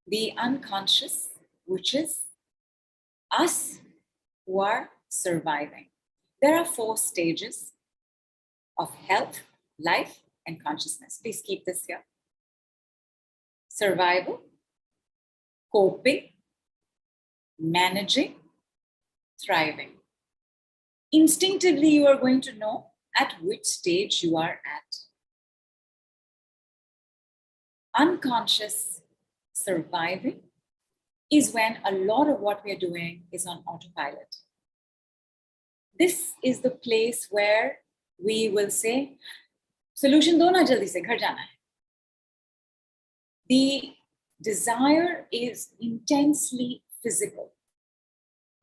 the unconscious, which is us who are surviving. There are 4 stages of health, life, and consciousness. Please keep this here. Survival, coping, managing, thriving. Instinctively, you are going to know at which stage you are at. Unconscious surviving is when a lot of what we are doing is on autopilot. This is the place where we will say, solution do na jaldi se, ghar jana hai. The desire is intensely physical,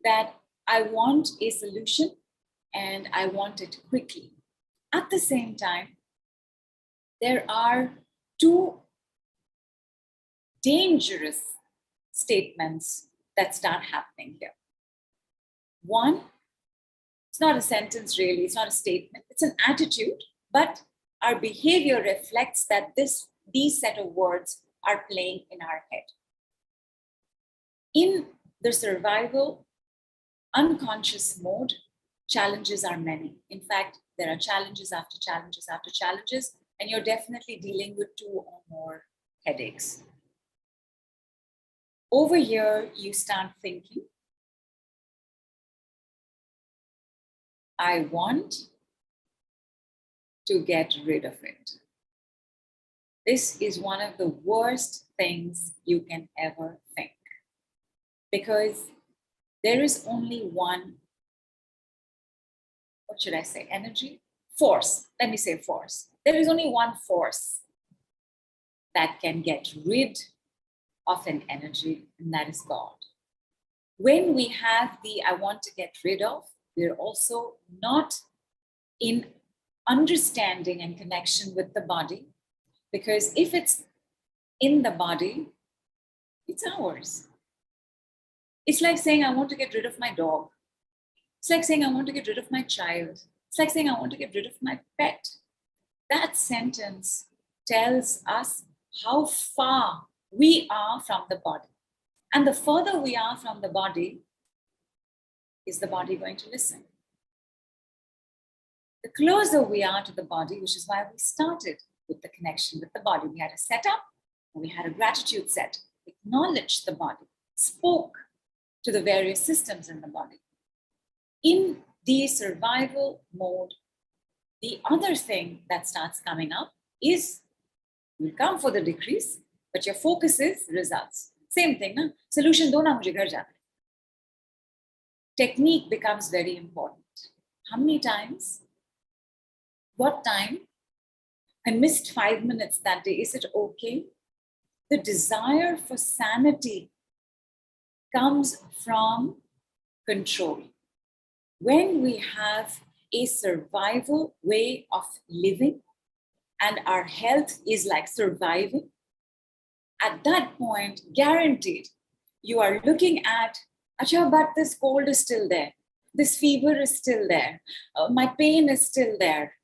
that I want a solution and I want it quickly. At the same time, there are 2 dangerous statements that start happening here. One, it's not a sentence really, it's not a statement, it's an attitude, but our behavior reflects that these set of words are playing in our head. In the survival unconscious mode, challenges are many. In fact, there are challenges after challenges after challenges, and you're definitely dealing with 2 or more headaches. Over here, you start thinking, I want to get rid of it. This is one of the worst things you can ever think, because there is only one, what should I say, energy? Force. Let me say force. There is only one force that can get rid of an energy, and that is God. When we have the I want to get rid of, we're also not in understanding and connection with the body, because if it's in the body, it's ours. It's like saying, I want to get rid of my dog. It's like saying, I want to get rid of my child. It's like saying, I want to get rid of my pet. That sentence tells us how far we are from the body. And the further we are from the body, is the body going to listen? The closer we are to the body, which is why we started with the connection with the body. We had a setup, and we had a gratitude set, acknowledged the body, spoke to the various systems in the body. In the survival mode, the other thing that starts coming up is, you come for the decrease, but your focus is results. Same thing, na? Solution do na mujhe ghar jana. Technique becomes very important. How many times? What time? I missed 5 minutes that day. Is it okay? The desire for sanity comes from control. When we have a survival way of living and our health is like surviving, at that point, guaranteed, you are looking at, acha, but this cold is still there. This fever is still there. My pain is still there.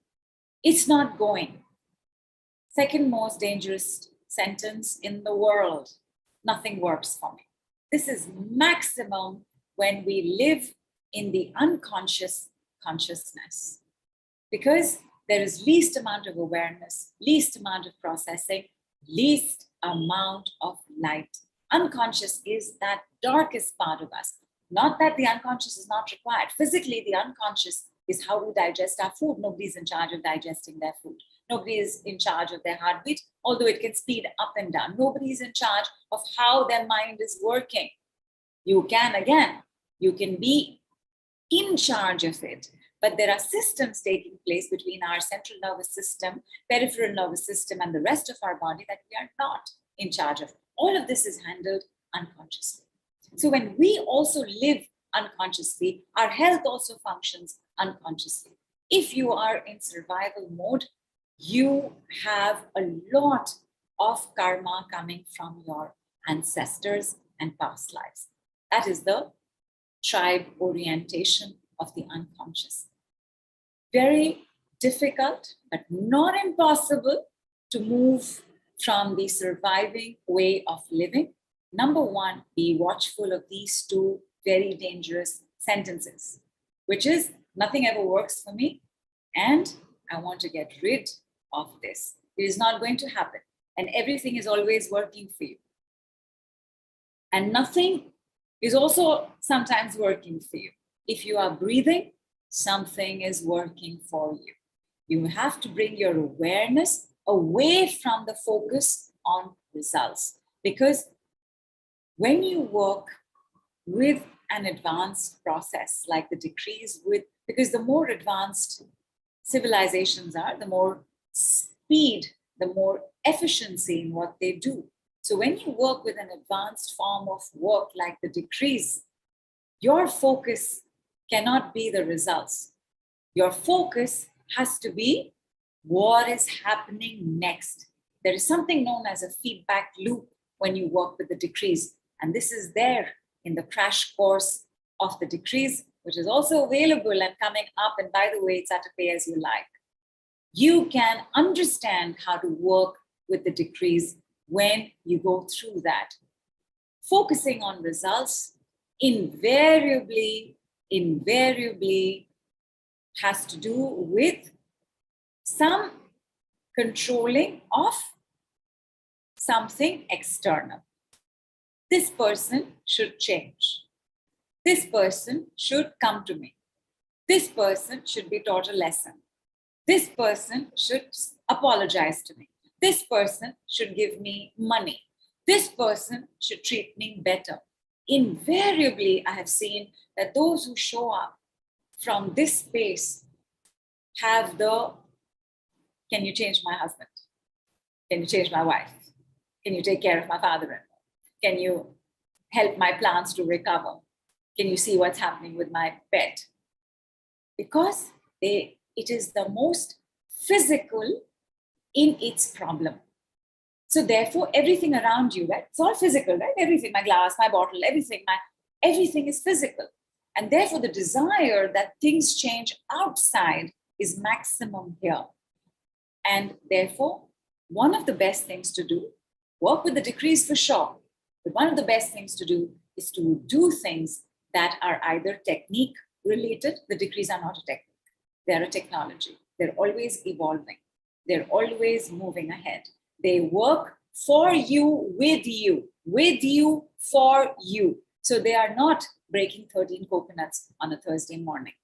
It's not going. Second most dangerous sentence in the world, nothing works for me. This is maximum when we live in the unconscious consciousness, because there is least amount of awareness, least amount of processing, least amount of light. Unconscious is that darkest part of us. Not that the unconscious is not required. Physically, the unconscious is how we digest our food. Nobody's in charge of digesting their food. Nobody is in charge of their heartbeat, although it can speed up and down. Nobody is in charge of how their mind is working. You can be in charge of it, but there are systems taking place between our central nervous system, peripheral nervous system, and the rest of our body that we are not in charge of. All of this is handled unconsciously. So when we also live unconsciously, our health also functions unconsciously. If you are in survival mode, you have a lot of karma coming from your ancestors and past lives. That is the tribe orientation of the unconscious. Very difficult, but not impossible to move from the surviving way of living Number one, be watchful of these two very dangerous sentences, which is nothing ever works for me and I want to get rid of this. It is not going to happen and everything is always working for you. And nothing is also sometimes working for you. If you are breathing, something is working for you. You have to bring your awareness away from the focus on results. Because when you work with an advanced process like the decrees because the more advanced civilizations are, the more speed, the more efficiency in what they do. So when you work with an advanced form of work like the decrees, your focus cannot be the results. Your focus has to be what is happening next. There is something known as a feedback loop when you work with the decrees. And this is there in the crash course of the decrees, which is also available and coming up. And by the way, it's at a pay as you like. You can understand how to work with the decrees when you go through that. Focusing on results invariably has to do with some controlling of something external. This person should change. This person should come to me. This person should be taught a lesson. This person should apologize to me. This person should give me money. This person should treat me better. Invariably, I have seen that those who show up from this space have the, can you change my husband? Can you change my wife? Can you take care of my father-in-law? Can you help my plants to recover? Can you see what's happening with my pet? Because it is the most physical in its problem. So therefore, everything around you, right? It's all physical, right? Everything, my glass, my bottle, everything is physical. And therefore, the desire that things change outside is maximum here. And therefore, one of the best things to do, work with the decrees for sure, but one of the best things to do is to do things that are either technique related. The decrees are not a technique, they're a technology. They're always evolving. They're always moving ahead. They work for you, for you. So they are not breaking 13 coconuts on a Thursday morning.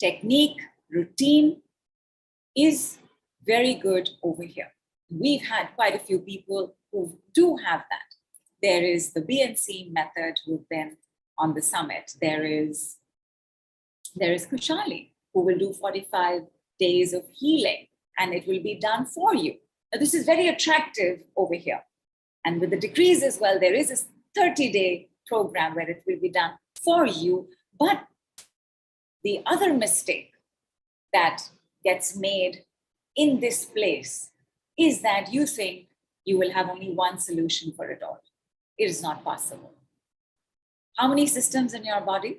Technique, routine is very good over here. We've had quite a few people who do have that. There is the BNC method who've been on the summit. There is Kushali, who will do 45 days of healing, and it will be done for you. Now, this is very attractive over here. And with the decrees as well, there is a 30-day program where it will be done for you. But the other mistake that gets made in this place is that you think you will have only one solution for it all. It is not possible. How many systems in your body?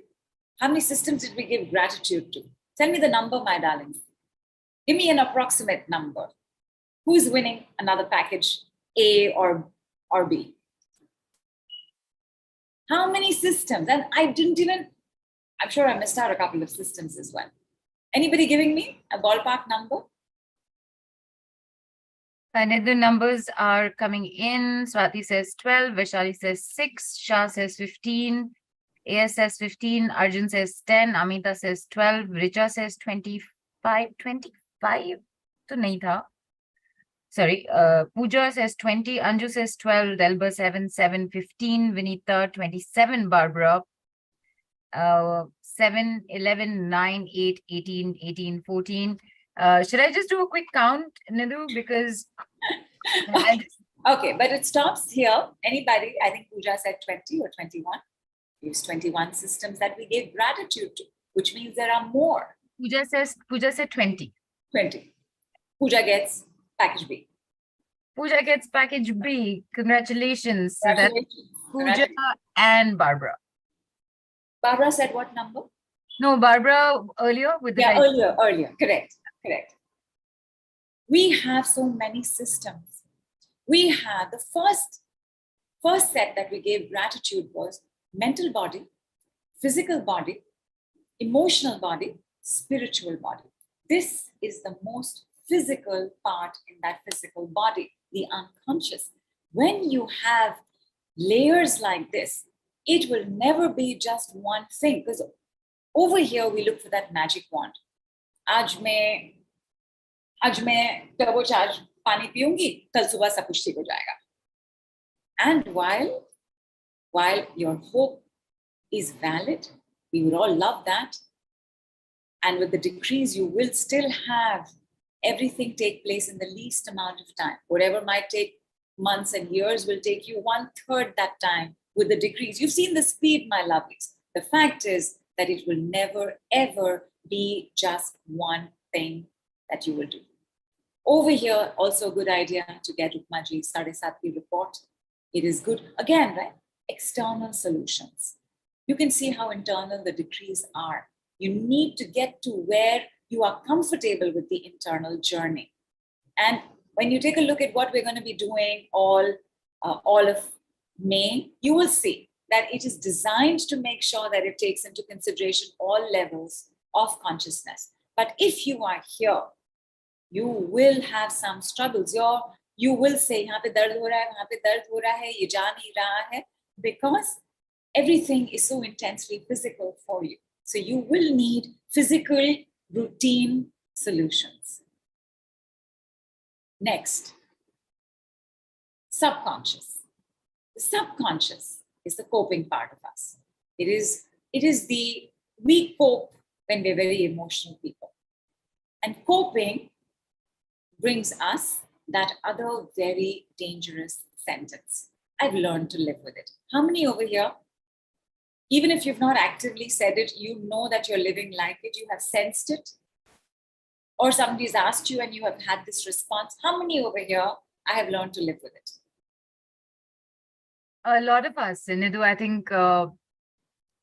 How many systems did we give gratitude to? Tell me the number, my darlings. Give me an approximate number. Who's winning another package, A or B? How many systems? And I'm sure I missed out a couple of systems as well. Anybody giving me a ballpark number? The numbers are coming in. Swati says 12, Vaishali says 6, Shah says 15, AS says 15, Arjun says 10, Amita says 12, Richa says 25, 25? So nahi tha. Sorry, Pooja says 20, Anju says 12, Delba 7, 7, 15, Vinita 27, Barbara 7, 11, 9, 8, 18, 18, 14. Should I just do a quick count, Nidhu? Because okay, but it stops here. Anybody, I think Pooja said 20 or 21. Use 21 systems that we gave gratitude to, which means there are more. Pooja said 20. 20. Pooja gets package B. Pooja gets package B. Congratulations. So that's Pooja and Barbara. Barbara said what number? No, Barbara earlier with the earlier. Correct. We have so many systems. We have the first set that we gave gratitude was mental body, physical body, emotional body, spiritual body. This is the most physical part in that physical body, the unconscious. When you have layers like this, it will never be just one thing, because over here we look for that magic wand. आज मैं turbocharge पानी पीऊंगी, कल सुबह सब कुछ ठीक हो जाएगा. And while your hope is valid, we would all love that. And with the decrees, you will still have everything take place in the least amount of time. Whatever might take months and years will take you 1/3 that time with the decrees. You've seen the speed, my lovelies. The fact is that it will never, ever be just one thing that you will do. Over here, also a good idea to get Upmaji's Sade Satvi report. It is good, again, right? External solutions. You can see how internal the decrees are. You need to get to where you are comfortable with the internal journey. And when you take a look at what we're going to be doing all of May, you will see that it is designed to make sure that it takes into consideration all levels of consciousness. But if you are here, you will have some struggles. You will say, yahan pe dard ho raha hai, yahan pe dard ho raha hai, ye ja nahi raha hai, because everything is so intensely physical for you. So you will need physical routine solutions. Next, subconscious. The subconscious is the coping part of us. We cope when we're very emotional people. And coping brings us that other very dangerous sentence. I've learned to live with it. How many over here, even if you've not actively said it, you know that you're living like it, you have sensed it? Or somebody's asked you and you have had this response. How many over here, I have learned to live with it? A lot of us, Nidhu. I think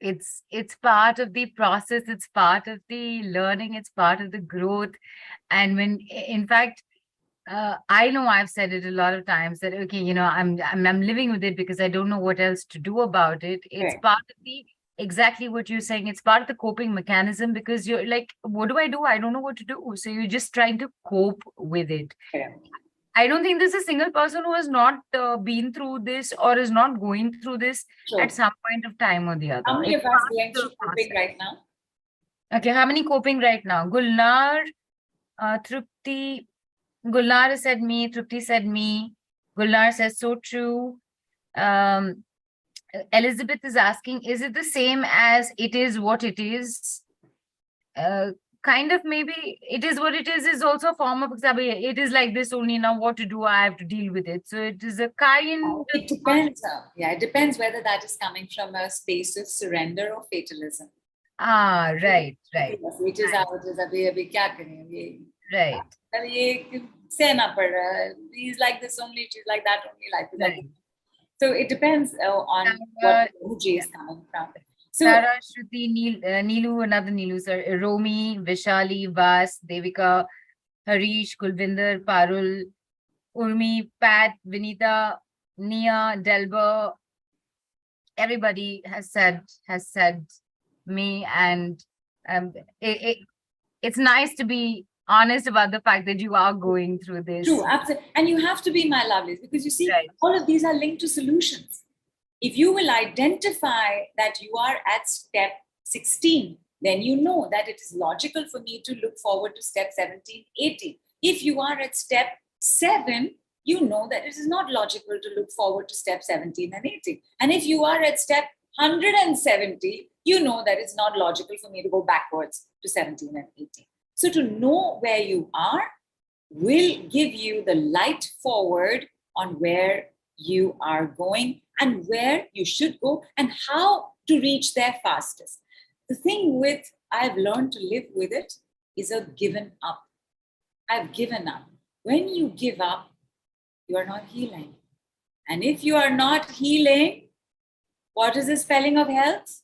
it's part of the process, it's part of the learning, it's part of the growth. And when, in fact, I know I've said it a lot of times that, okay, you know, I'm living with it because I don't know what else to do about it. It's Right. part of the, exactly what you're saying. It's part of the coping mechanism, because you're like, what do? I don't know what to do. So you're just trying to cope with it. Yeah. I don't think there's a single person who has not been through this or is not going through this Sure. at some point of time or the other. How many It's of us part going the through coping process. right now? Okay, how many coping right now? Gulnar, Trupti, Gulnar has said me, Trupti said me. Gulnar says so true. Elizabeth is asking, is it the same as it is what it is? Kind of, maybe it is what it is also a form of example. It is like this only, now what to do? I have to deal with it. So it is a kind It depends. It depends whether that is coming from a space of surrender or fatalism. right. Which is how it is. Abhi kya karein? Right. Ye sehna pad raha hai. He's like this only, she's like that only, life is like. Right. So it depends on what energy is coming from. So, Tara, Shruti, Neelu, another Neelu, sir, Romi, Vishali, Vas, Devika, Harish, Kulvinder, Parul, Urmi, Pat, Vinita, Nia, Delber, everybody has said me, and it's nice to be honest about the fact that you are going through this. True, absolutely. And you have to be, my lovelies, because you see, Right. all of these are linked to solutions. If you will identify that you are at step 16, then you know that it is logical for me to look forward to step 17, 18. If you are at step 7, you know that it is not logical to look forward to step 17 and 18. And if you are at step 170, you know that it's not logical for me to go backwards to 17 and 18. So to know where you are will give you the light forward on where you are going and where you should go and how to reach there fastest. The thing with I've learned to live with it is a given up. I've given up. When you give up, you are not healing. And if you are not healing, what is the spelling of health?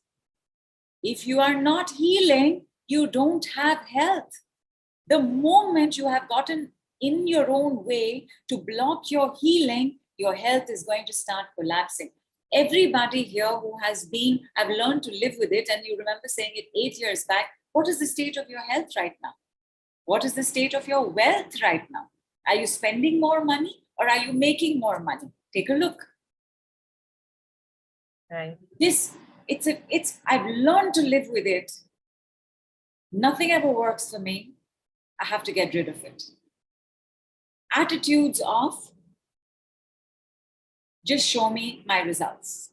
If you are not healing, you don't have health. The moment you have gotten in your own way to block your healing, your health is going to start collapsing. Everybody here who has been, I've learned to live with it, and you remember saying it 8 years back, what is the state of your health right now? What is the state of your wealth right now? Are you spending more money or are you making more money? Take a look. Right. I've learned to live with it. Nothing ever works for me. I have to get rid of it. Attitudes of just show me my results.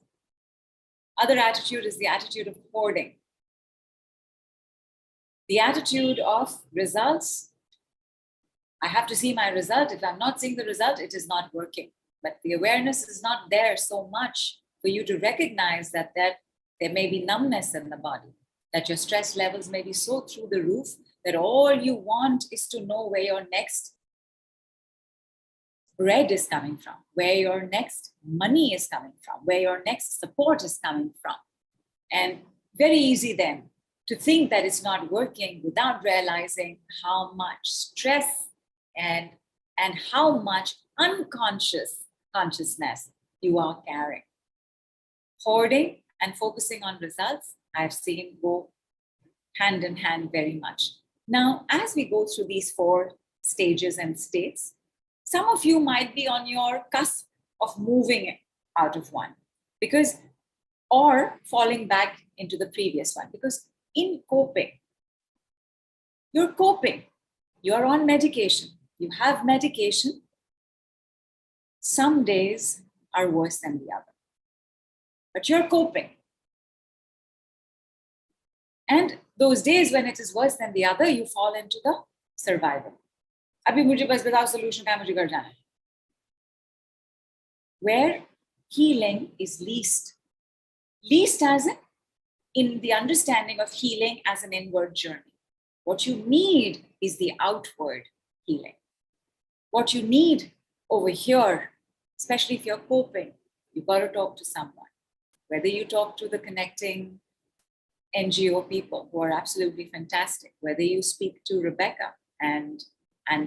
Other attitude is the attitude of hoarding. The attitude of results, I have to see my result. If I'm not seeing the result, it is not working. But the awareness is not there so much for you to recognize that there may be numbness in the body, that your stress levels may be so through the roof that all you want is to know where your next bread is coming from, where your next money is coming from, where your next support is coming from. And very easy then to think that it's not working without realizing how much stress and how much consciousness you are carrying. Hoarding and focusing on results, I've seen go hand in hand very much. Now, as we go through these 4 stages and states, some of you might be on your cusp of moving out of one or falling back into the previous one, because in coping, you're on medication, you have medication. Some days are worse than the other, but you're coping. And those days when it is worse than the other, you fall into the survival. Abhi mujhe bas batao solution kya mujhe kar jana hai. Where healing is least as in the understanding of healing as an inward journey. What you need is the outward healing. What you need over here, especially if you're coping, you've got to talk to someone. Whether you talk to the connecting NGO people who are absolutely fantastic, whether you speak to Rebecca and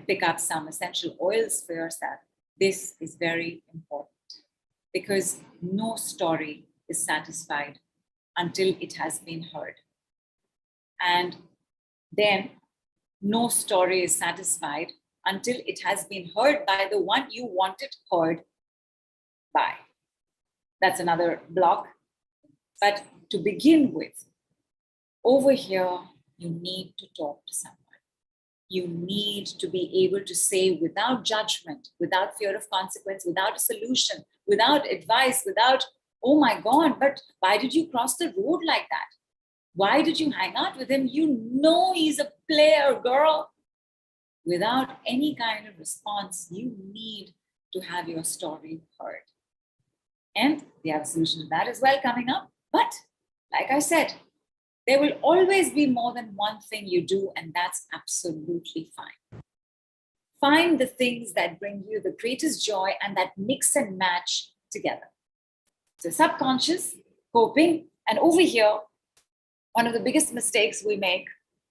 pick up some essential oils for yourself, this is very important, because no story is satisfied until it has been heard. And then no story is satisfied until it has been heard by the one you want it heard by. That's another block. But to begin with, over here, you need to talk to someone. You need to be able to say without judgment, without fear of consequence, without a solution, without advice, without, oh my God, but why did you cross the road like that? Why did you hang out with him? You know he's a player, girl. Without any kind of response, you need to have your story heard. And we have a solution to that as well coming up. But like I said, there will always be more than one thing you do, and that's absolutely fine. Find the things that bring you the greatest joy and that mix and match together. So subconscious, coping, and over here, one of the biggest mistakes we make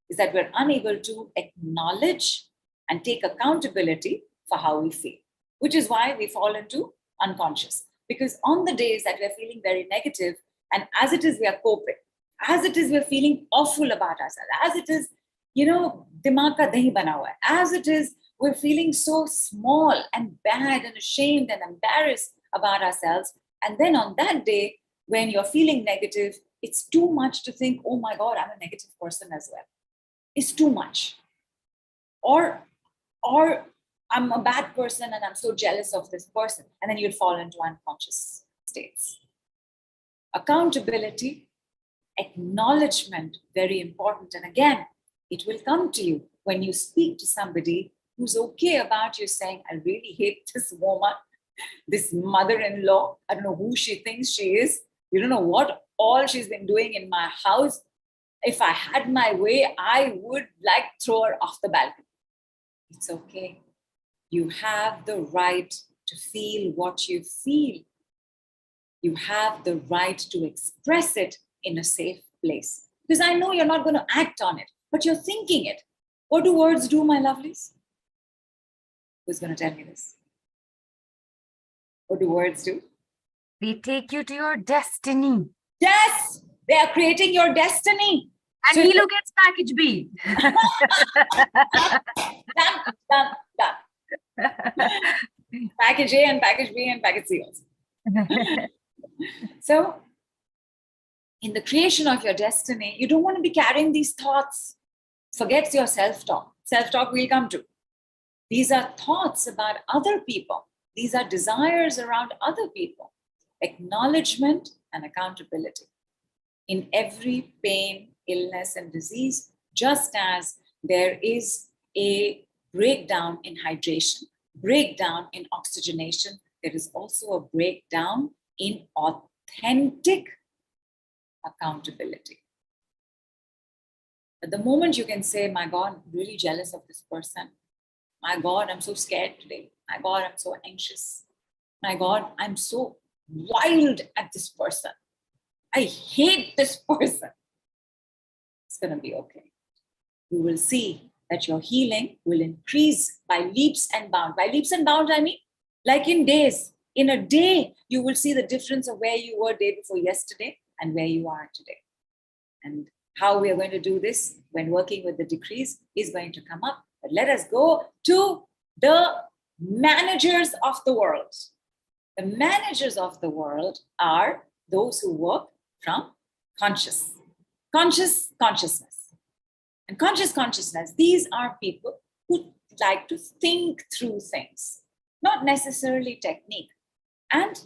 is that we're unable to acknowledge and take accountability for how we feel, which is why we fall into unconscious. Because on the days that we're feeling very negative, and as it is, we are coping, as it is, we're feeling awful about ourselves, as it is, dimag ka dahi bana hua hai, as it is, we're feeling so small and bad and ashamed and embarrassed about ourselves. And then on that day, when you're feeling negative, it's too much to think, oh my God, I'm a negative person as well. It's too much. Or I'm a bad person and I'm so jealous of this person. And then you'll fall into unconscious states. Accountability, acknowledgement, very important. And again, it will come to you when you speak to somebody who's okay about you saying, I really hate this woman, this mother-in-law. I don't know who she thinks she is. You don't know what all she's been doing in my house. If I had my way, I would throw her off the balcony. It's okay. You have the right to feel what you feel. You have the right to express it in a safe place. Because I know you're not going to act on it, but you're thinking it. What do words do, my lovelies? Who's going to tell me this? What do words do? They take you to your destiny. Yes, they are creating your destiny. And So Nilu gets package B. done, done, done. Package A and package B and package C also. So in the creation of your destiny, you don't want to be carrying these thoughts. Forget your self-talk. Self-talk we'll come to. These are thoughts about other people. These are desires around other people. Acknowledgement and accountability. In every pain, illness, and disease, just as there is a breakdown in hydration, breakdown in oxygenation, there is also a breakdown in authentic accountability. At the moment you can say, my God, I'm really jealous of this person. My God, I'm so scared today. My God, I'm so anxious. My God, I'm so wild at this person. I hate this person. It's going to be okay. You will see that your healing will increase by leaps and bounds. By leaps and bounds, I mean, like in days. In a day, you will see the difference of where you were day before yesterday and where you are today. And how we are going to do this when working with the decrees is going to come up. But let us go to the managers of the world. The managers of the world are those who work from consciousness. And conscious consciousness, these are people who like to think through things, not necessarily technique, and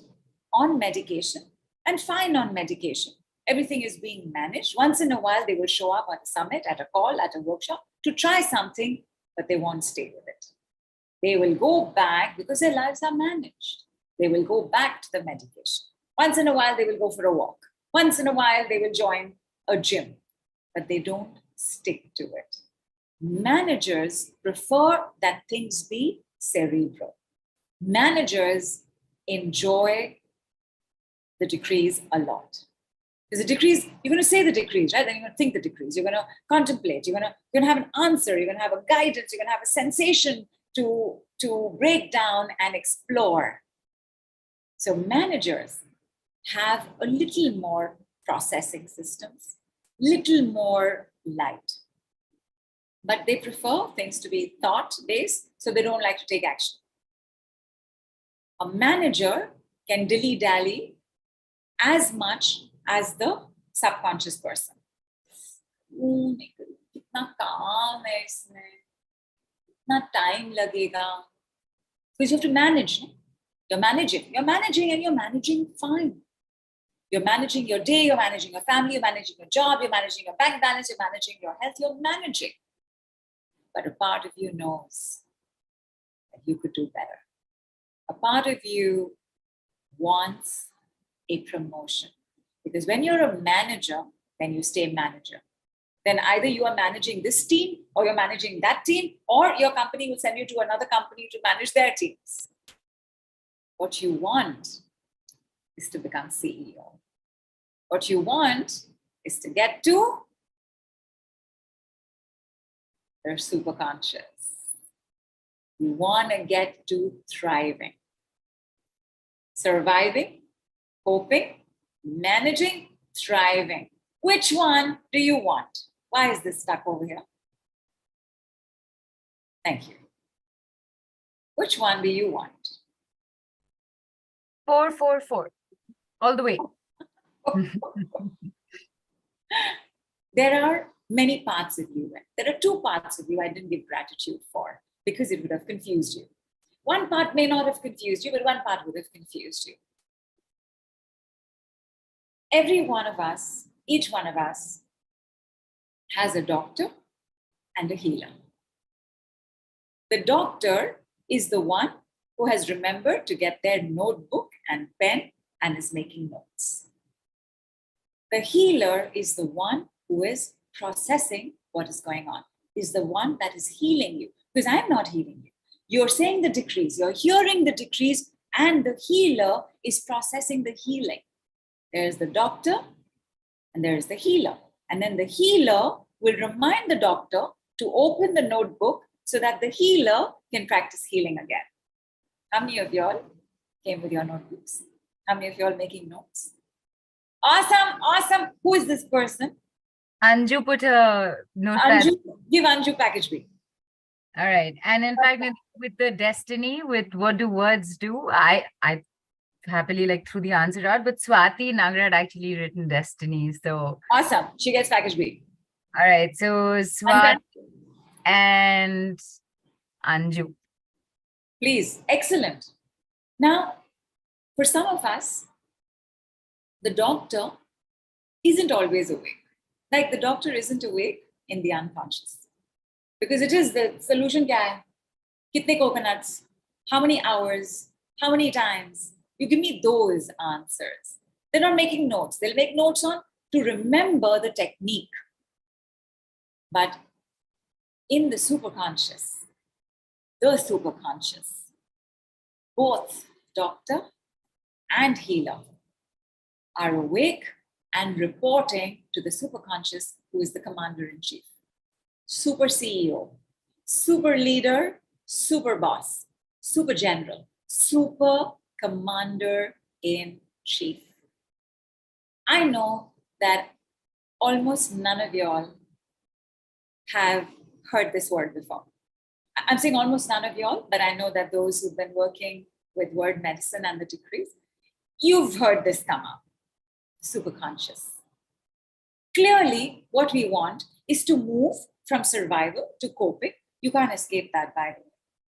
on medication, and fine on medication. Everything is being managed. Once in a while, they will show up at a summit, at a call, at a workshop to try something, but they won't stay with it. They will go back because their lives are managed. They will go back to the medication. Once in a while, they will go for a walk. Once in a while, they will join a gym, but they don't stick to it. Managers prefer that things be cerebral. Managers enjoy the decrees a lot. Because the decrees, you're going to say the decrees, right? Then you're going to think the decrees. You're going to contemplate. You're going to have an answer. You're going to have a guidance. You're going to have a sensation to break down and explore. So managers have a little more processing systems, little more light. But they prefer things to be thought-based, so they don't like to take action. A manager can dilly-dally as much as the subconscious person. कितना काम है इसमें, कितना time लगेगा. Because you have to manage. You're managing and you're managing fine. You're managing your day, you're managing your family, you're managing your job, you're managing your bank balance, you're managing your health, you're managing. But a part of you knows that you could do better. A part of you wants a promotion. Because when you're a manager, then you stay manager. Then either you are managing this team or you're managing that team, or your company will send you to another company to manage their teams. What you want is to become CEO. What you want is to get to the super conscious. You want to get to thriving, surviving, coping, managing, thriving. Which one do you want? Why is this stuck over here? Thank you. Which one do you want? 4, 4, 4. All the way. There are many parts of you. There are two parts of you I didn't give gratitude for because it would have confused you. One part may not have confused you, but one part would have confused you. Every one of us, each one of us, has a doctor and a healer. The doctor is the one who has remembered to get their notebook and pen and is making notes. The healer is the one who is processing what is going on, is the one that is healing you. Because I'm not healing you. You're saying the decrees, you're hearing the decrees, and the healer is processing the healing. There's the doctor and there's the healer. And then the healer will remind the doctor to open the notebook so that the healer can practice healing again. How many of y'all came with your notebooks? How many of you are making notes? Awesome, awesome. Who is this person? Anju put a notepad. Anju, give Anju package B. All right. And in fact, with the destiny, with what do words do, I happily like threw the answer out, but Swati Nagra had actually written destiny. So Awesome. She gets package B. all right. So Swati and Anju. Please. Excellent. Now, for some of us, the doctor isn't always awake. Like the doctor isn't awake in the unconscious. Because it is the solution kya hai? Kitne coconuts? How many hours? How many times? You give me those answers. They're not making notes. They'll make notes on to remember the technique. But in the superconscious, both doctor and healer are awake and reporting to the superconscious, who is the commander-in-chief. Super CEO, super leader, super boss, super general, super commander-in-chief. I know that almost none of y'all have heard this word before. I'm saying almost none of y'all, but I know that those who've been working with word medicine and the decrees, you've heard this come up. Superconscious. Clearly, what we want is to move from survival to coping. You can't escape that, by the way.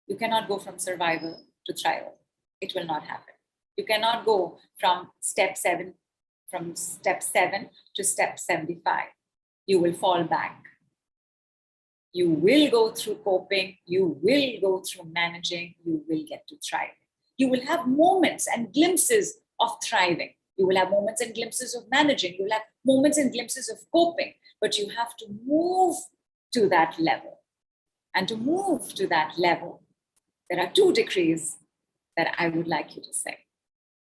You cannot go from survival to thrival. It will not happen. You cannot go from step 7 to step 75. You will fall back. You will go through coping. You will go through managing. You will get to thriving. You will have moments and glimpses of thriving. You will have moments and glimpses of managing. You will have moments and glimpses of coping. But you have to move to that level. And to move to that level, there are 2 decrees that I would like you to say.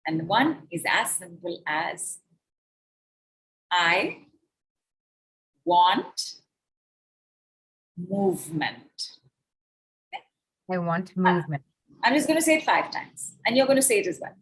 And one is as simple as, I want movement. I want movement. I'm just going to say it 5 times, and you're going to say it as well.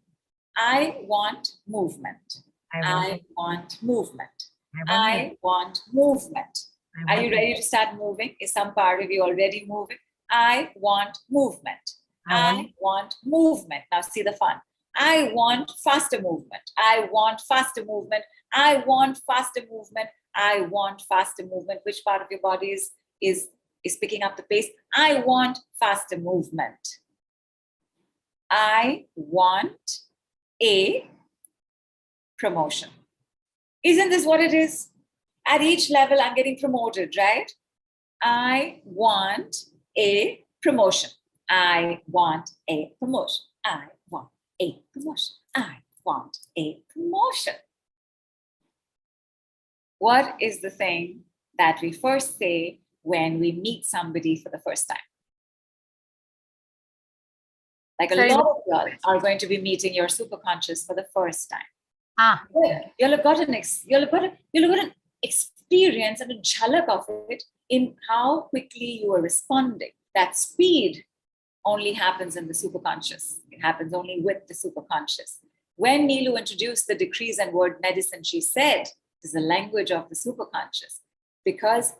I want movement. I want movement. I want movement. Are you ready to start moving? Is some part of you already moving? I want movement. I want movement. Now see the fun. I want faster movement. I want faster movement. I want faster movement. I want faster movement. Which part of your body is picking up the pace? I want faster movement. I want a promotion. Isn't this what it is? At each level, I'm getting promoted, right? I want a promotion. I want a promotion. I want a promotion. I want a promotion. What is the thing that we first say when we meet somebody for the first time? Like a lot of y'all are going to be meeting your superconscious for the first time. You'll have got an experience and a jhalak of it in how quickly you are responding. That speed only happens in the superconscious. It happens only with the superconscious. When Neelu introduced the decrees and word medicine, she said it is the language of the superconscious. Because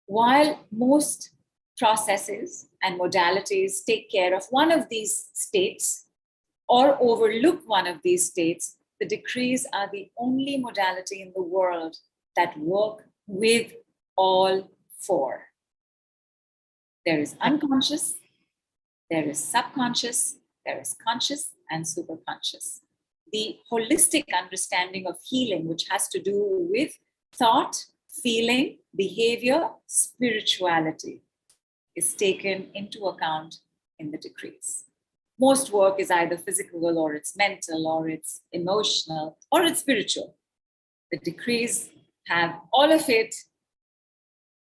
while most processes and modalities take care of one of these states or overlook one of these states, the decrees are the only modality in the world that work with all 4. There is unconscious, there is subconscious, there is conscious and superconscious. The holistic understanding of healing, which has to do with thought, feeling, behavior, spirituality, is taken into account in the decrees. Most work is either physical or it's mental or it's emotional or it's spiritual. The decrees have all of it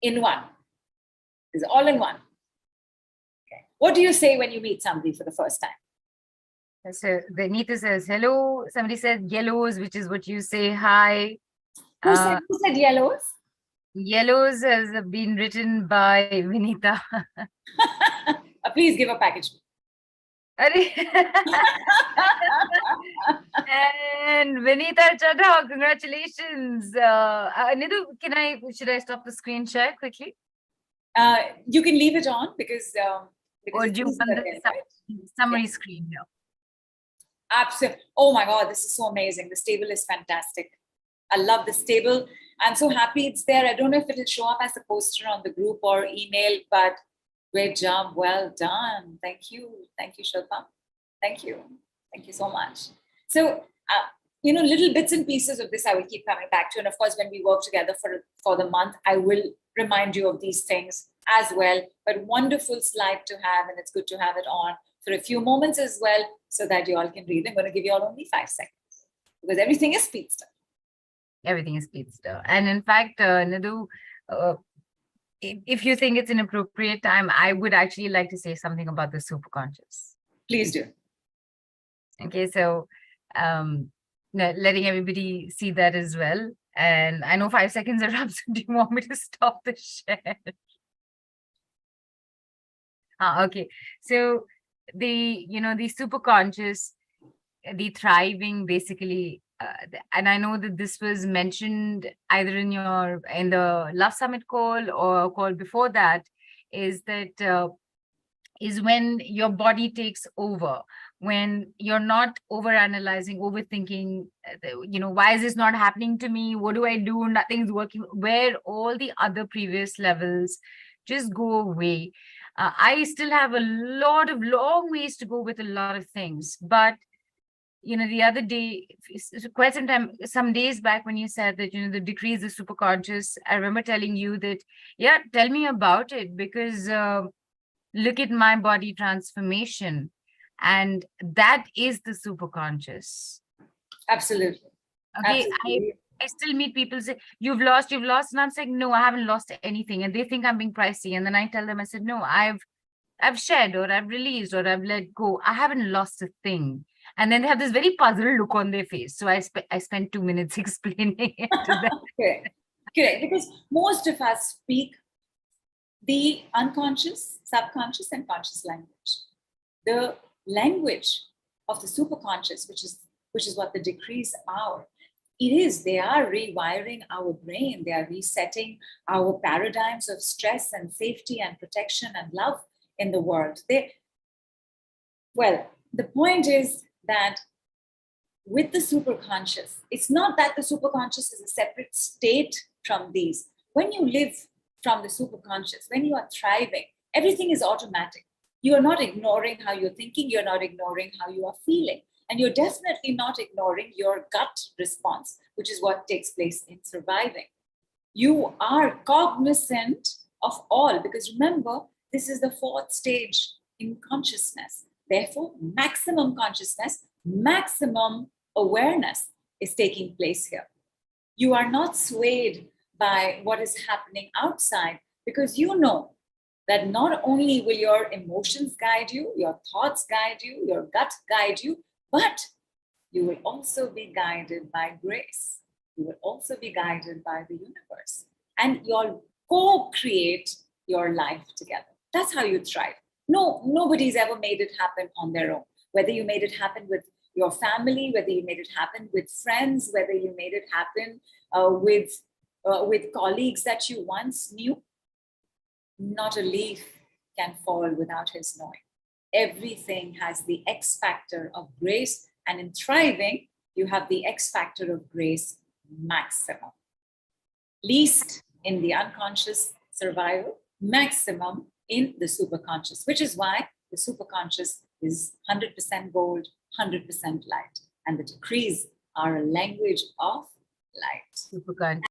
in one. It's all in one. Okay. What do you say when you meet somebody for the first time? So Nita says hello. Somebody said yellows, which is what you say. Hi. Who said yellows? Yellows has been written by Vinita. Please give a package. And Vinita Chadha, congratulations. Nidhu, should I stop the screen share quickly? You can leave it on because Or it's do you easier want then, the right? summary Yeah. screen here? Absolutely. Oh my God, this is so amazing. This table is fantastic. I love this table. I'm so happy it's there. I don't know if it'll show up as a poster on the group or email, but great job. Well done. Thank you. Thank you, Shilpa. Thank you. Thank you so much. So, little bits and pieces of this I will keep coming back to. And of course, when we work together for the month, I will remind you of these things as well. But wonderful slide to have, and it's good to have it on for a few moments as well, so that you all can read. I'm going to give you all only 5 seconds because everything is speed stuff. Everything is speedster. And in fact, Nidhu, if you think it's an appropriate time, I would actually like to say something about the superconscious. Please do. Okay, so letting everybody see that as well. And I know 5 seconds are up, so do you want me to stop the share? Okay, so the superconscious, the thriving, basically, and I know that this was mentioned either in the Love Summit call or a call before that, is when your body takes over, when you're not over analyzing, overthinking, why is this not happening to me? What do I do? Nothing's working. Where all the other previous levels just go away. I still have a lot of long ways to go with a lot of things, but the other day, quite some days back, when you said that, the decrease is super conscious, I remember telling you that, yeah, tell me about it, because look at my body transformation. And that is the super conscious. Absolutely. Okay. Absolutely. I still meet people say, you've lost. And I'm saying, no, I haven't lost anything. And they think I'm being pricey. And then I tell them, I said, no, I've shed, or I've released, or I've let go. I haven't lost a thing. And then they have this very puzzled look on their face. So I spent 2 minutes explaining it to them. Correct. Because most of us speak the unconscious, subconscious, and conscious language. The language of the superconscious, which is what the decrees are, they are rewiring our brain. They are resetting our paradigms of stress and safety and protection and love in the world. The point is that with the superconscious, it's not that the superconscious is a separate state from these. When you live from the superconscious, when you are thriving, everything is automatic. You are not ignoring how you're thinking, you're not ignoring how you are feeling, and you're definitely not ignoring your gut response, which is what takes place in surviving. You are cognizant of all, because remember, this is the 4th stage in consciousness. Therefore, maximum consciousness, maximum awareness is taking place here. You are not swayed by what is happening outside, because you know that not only will your emotions guide you, your thoughts guide you, your gut guide you, but you will also be guided by grace. You will also be guided by the universe, and you'll co-create your life together. That's how you thrive. No, nobody's ever made it happen on their own. Whether you made it happen with your family, whether you made it happen with friends, whether you made it happen with colleagues that you once knew, not a leaf can fall without his knowing. Everything has the X factor of grace, and in thriving, you have the X factor of grace maximum. Least in the unconscious survival, maximum in the superconscious, which is why the superconscious is 100% gold, 100% light. And the decrees are a language of light. Superconscious.